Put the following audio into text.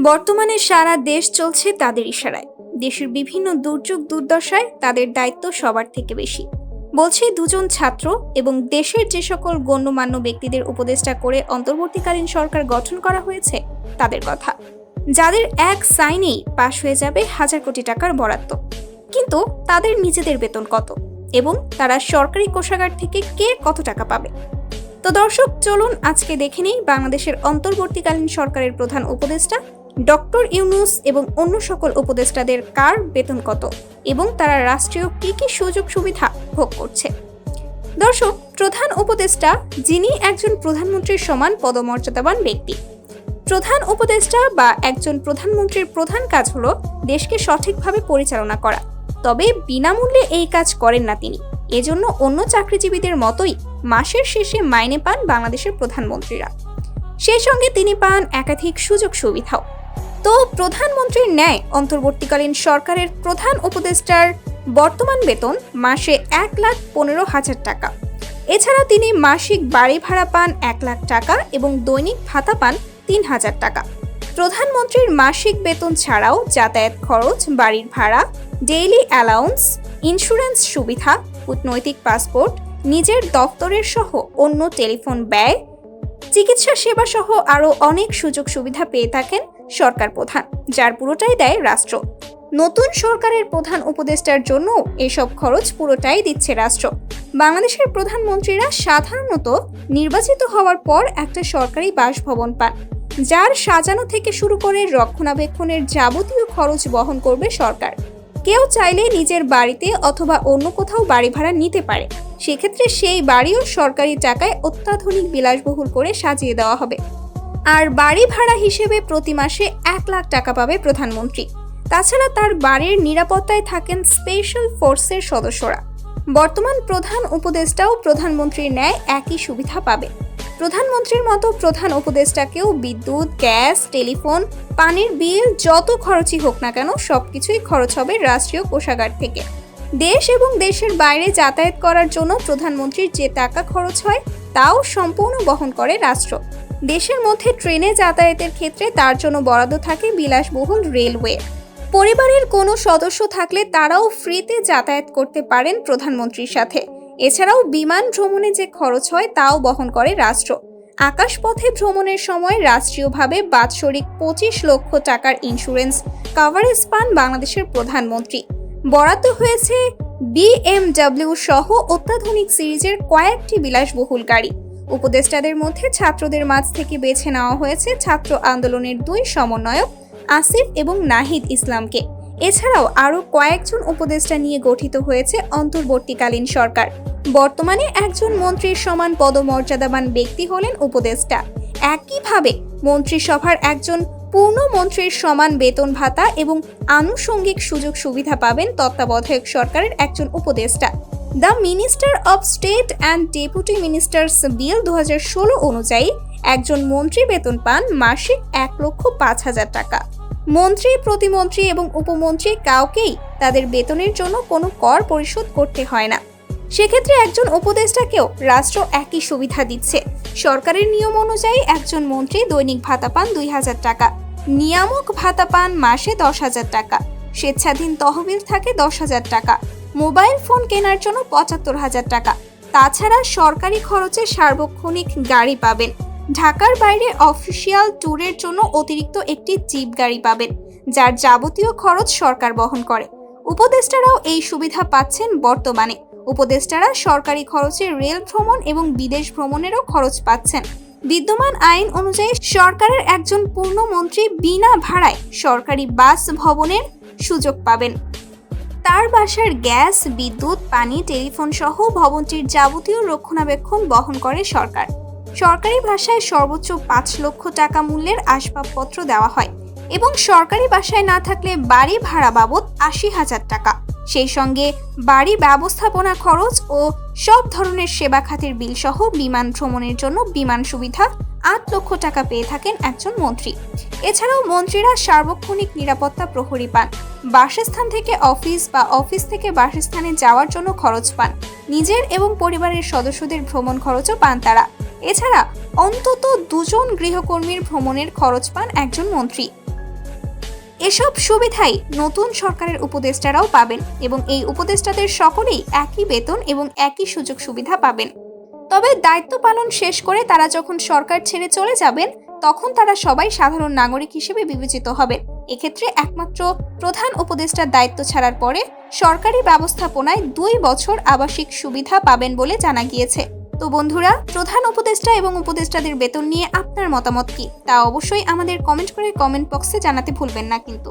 বর্তমানে সারা দেশ চলছে তাদের ইশারায়। দেশের বিভিন্ন দুর্যোগ দুর্দশায় তাদের দায়িত্ব সবার থেকে বেশি। বলছি দুজন ছাত্র এবং দেশের যে সকল গণ্যমান্য ব্যক্তিদের উপদেষ্টা করে অন্তর্বর্তীকালীন সরকার গঠন করা হয়েছে তাদের কথা, যাদের এক সাইনেই পাশ হয়ে যাবে হাজার কোটি টাকার বরাদ্দ। কিন্তু তাদের নিজেদের বেতন কত এবং তারা সরকারি কোষাগার থেকে কে কত টাকা পাবে? তো দর্শক, চলুন আজকে দেখে নিই বাংলাদেশের অন্তর্বর্তীকালীন সরকারের প্রধান উপদেষ্টা ডক্টর ইউনূস এবং অন্য সকল উপদেষ্টাদের কার বেতন কত এবং তারা রাষ্ট্রীয় কি কি সুযোগ সুবিধা ভোগ করছে। দর্শক, প্রধান উপদেষ্টা যিনি একজন প্রধানমন্ত্রীর সমান পদমর্যাদাবান ব্যক্তি। প্রধান উপদেষ্টা বা একজন প্রধানমন্ত্রীর প্রধান কাজ হলো দেশকে সঠিকভাবে পরিচালনা করা, তবে বিনামূল্যে এই কাজ করেন না তিনি। এজন্য অন্য চাকরিজীবীদের মতোই মাসের শেষে মাইনে পান বাংলাদেশের প্রধানমন্ত্রীরা। সেই সঙ্গে তিনি পান একাধিক সুযোগ সুবিধাও। তো প্রধানমন্ত্রীর ন্যায় অন্তর্বর্তীকালীন সরকারের প্রধান উপদেষ্টার বর্তমান বেতন মাসে 1,15,000 টাকা। এছাড়া তিনি মাসিক বাড়ি ভাড়া পান 1 লাখ টাকা এবং দৈনিক ভাতা পান 3,000 টাকা। প্রধানমন্ত্রীর মাসিক বেতন ছাড়াও যাতায়াত খরচ, বাড়ির ভাড়া, ডেইলি অ্যালাউন্স, ইন্স্যুরেন্স সুবিধা, কূটনৈতিক পাসপোর্ট, নিজের দপ্তরের সহ অন্য টেলিফোন ব্যয়, চিকিৎসা সেবা সহ আরও অনেক সুযোগ সুবিধা পেয়ে থাকেন সরকার প্রধান, যার পুরোটাই দেয় রাষ্ট্র। নতুন সরকারের প্রধান উপদেষ্টার জন্য এসব খরচ পুরোটাই দিচ্ছে রাষ্ট্র। বাংলাদেশের প্রধানমন্ত্রীরা সাধারণত নির্বাচিত হওয়ার পর একটা সরকারি বাসভবন পান, যার সাজানো থেকে শুরু করে রক্ষণাবেক্ষণের যাবতীয় খরচ বহন করবে সরকার। কেউ চাইলে নিজের বাড়িতে অথবা অন্য কোথাও বাড়ি ভাড়া নিতে পারে, সেক্ষেত্রে সেই বাড়িও সরকারি টাকায় অত্যাধুনিক বিলাসবহুল করে সাজিয়ে দেওয়া হবে। আর বাড়ি ভাড়া হিসেবে প্রতি মাসে 1 লাখ টাকা পাবে প্রধানমন্ত্রী। তাছাড়া তার বাড়ির নিরাপত্তায় থাকেন স্পেশাল ফোর্সের সদস্যরা। বর্তমান প্রধান উপদেষ্টাও প্রধানমন্ত্রীর ন্যায় একই সুবিধা পাবে। প্রধানমন্ত্রীর মতো প্রধান উপদেষ্টাকেও বিদ্যুৎ, গ্যাস, টেলিফোন, পানির বিল যত খরচই হোক না কেন সবকিছুই খরচ হবে রাষ্ট্রীয় কোষাগার থেকে। দেশ এবং দেশের বাইরে যাতায়াত করার জন্য প্রধানমন্ত্রীর যে টাকা খরচ হয় তাও সম্পূর্ণ বহন করে রাষ্ট্র। দেশের মধ্যে ট্রেনে যাতায়াতের ক্ষেত্রে তার জন্য বরাদ্দ থাকে বিলাসবহুল রেলওয়ে। পরিবারের কোনো সদস্য থাকলে তারাও ফ্রিতে যাতায়াত করতে পারেন প্রধানমন্ত্রীর সাথে। এছাড়াও বিমান ভ্রমণে যে খরচ হয় তাও বহন করে রাষ্ট্র। আকাশপথে ভ্রমণের সময় রাষ্ট্রীয়ভাবে বাৎসরিক 25 লক্ষ টাকার ইন্স্যুরেন্স কভারেজ পান বাংলাদেশের প্রধানমন্ত্রী। বরাদ্দ হয়েছে BMW সহ অত্যাধুনিক সিরিজের কয়েকটি বিলাসবহুল গাড়ি। উপদেষ্টাদের মধ্যে ছাত্রদের মাঝ থেকে বেছে নেওয়া হয়েছে ছাত্র আন্দোলনের 2 সমন্বয়ক আসিফ এবং নাহিদ ইসলামকে। এছাড়াও আরও কয়েকজন উপদেষ্টা নিয়ে গঠিত হয়েছে অন্তর্বর্তীকালীন সরকার। বর্তমানে একজন মন্ত্রীর সমান পদমর্যাদাবান ব্যক্তি হলেন উপদেষ্টা। একইভাবে মন্ত্রিসভার একজন পূর্ণ মন্ত্রীর সমান বেতন ভাতা এবং আনুষঙ্গিক সুযোগ সুবিধা পাবেন তত্ত্বাবধায়ক সরকারের একজন উপদেষ্টা। The minister of state and deputy ministers bill 2016 অনুযায়ী একজন মন্ত্রী বেতন পান মাসিক 1,05,000 টাকা। মন্ত্রী, প্রতিমন্ত্রী এবং উপমন্ত্রী কাউকেই তাদের বেতনের জন্য কোনো কর পরিশোধ করতে হয় না। সেক্ষেত্রে একজন উপদেষ্টাকেও রাষ্ট্র একই সুবিধা দিচ্ছে। সরকারের নিয়ম অনুযায়ী একজন মন্ত্রী দৈনিক ভাতা পান 2,000 টাকা, নিয়ামক ভাতা পান মাসে 10,000 টাকা, স্বেচ্ছাধীন তহবিল থাকে 10,000 টাকা, মোবাইল ফোন কেনার জন্য 75,000 টাকা। তাছাড়া সরকারি খরচে সার্বক্ষণিক গাড়ি পাবেন। ঢাকার বাইরে অফিসিয়াল ট্যুরের জন্য অতিরিক্ত একটি জিপ গাড়ি পাবেন, যার যাবতীয় খরচ সরকার বহন করে। উপদেষ্টারাও এই সুবিধা পাচ্ছেন বর্তমানে। উপদেষ্টারা সরকারি খরচে রেল ভ্রমণ এবং বিদেশ ভ্রমণেরও খরচ পাচ্ছেন। বিদ্যমান আইন অনুযায়ী সরকারের একজন পূর্ণমন্ত্রী বিনা ভাড়ায় সরকারি বাস ভবনের সুযোগ পাবেন। তার বাসার গ্যাস, বিদ্যুৎ, পানি, টেলিফোন সহ ভবনটির যাবতীয় রক্ষণাবেক্ষণ বহন করে সরকার। সরকারি ভাষায় সর্বোচ্চ 5 লক্ষ টাকা মূল্যের আসবাবপত্র দেওয়া হয় এবং সরকারি বাসায় না থাকলে বাড়ি ভাড়া বাবদ 80,000 টাকা। সেই সঙ্গে বাড়ি ব্যবস্থাপনা খরচ ও সব ধরনের সেবা খাতের বিল সহ বিমান ভ্রমণের জন্য বিমান সুবিধা 8 লক্ষ টাকা পেয়ে থাকেন একজন মন্ত্রী। এছাড়াও মন্ত্রীরা সার্বক্ষণিক নিরাপত্তা প্রহরী পান। বাসস্থান থেকে অফিস বা অফিস থেকে বাসস্থানে যাওয়ার জন্য খরচ পান। নিজের এবং পরিবারের সদস্যদের ভ্রমণ খরচও পান তারা। এছাড়া অন্তত 2 জন গৃহকর্মীর ভ্রমণের খরচ পান একজন মন্ত্রী। এসব সুবিধাই নতুন সরকারের উপদেষ্টারাও পাবেন এবং এই উপদেষ্টাদের সকলেই একই বেতন এবং একই সুযোগ সুবিধা পাবেন। তবে দায়িত্ব পালন শেষ করে তারা যখন সরকার ছেড়ে চলে যাবেন তখন তারা সবাই সাধারণ নাগরিক হিসেবে বিবেচিত হবে। এক্ষেত্রে একমাত্র প্রধান উপদেষ্টার দায়িত্ব ছাড়ার পরে সরকারি ব্যবস্থাপনায় 2 বছর আবাসিক সুবিধা পাবেন বলে জানা গিয়েছে। তো বন্ধুরা, প্রধান উপদেষ্টা এবং উপদেষ্টাদের বেতন নিয়ে আপনার মতামত কি তা অবশ্যই আমাদের কমেন্ট করে কমেন্ট বক্সে জানাতে ভুলবেন না কিন্তু।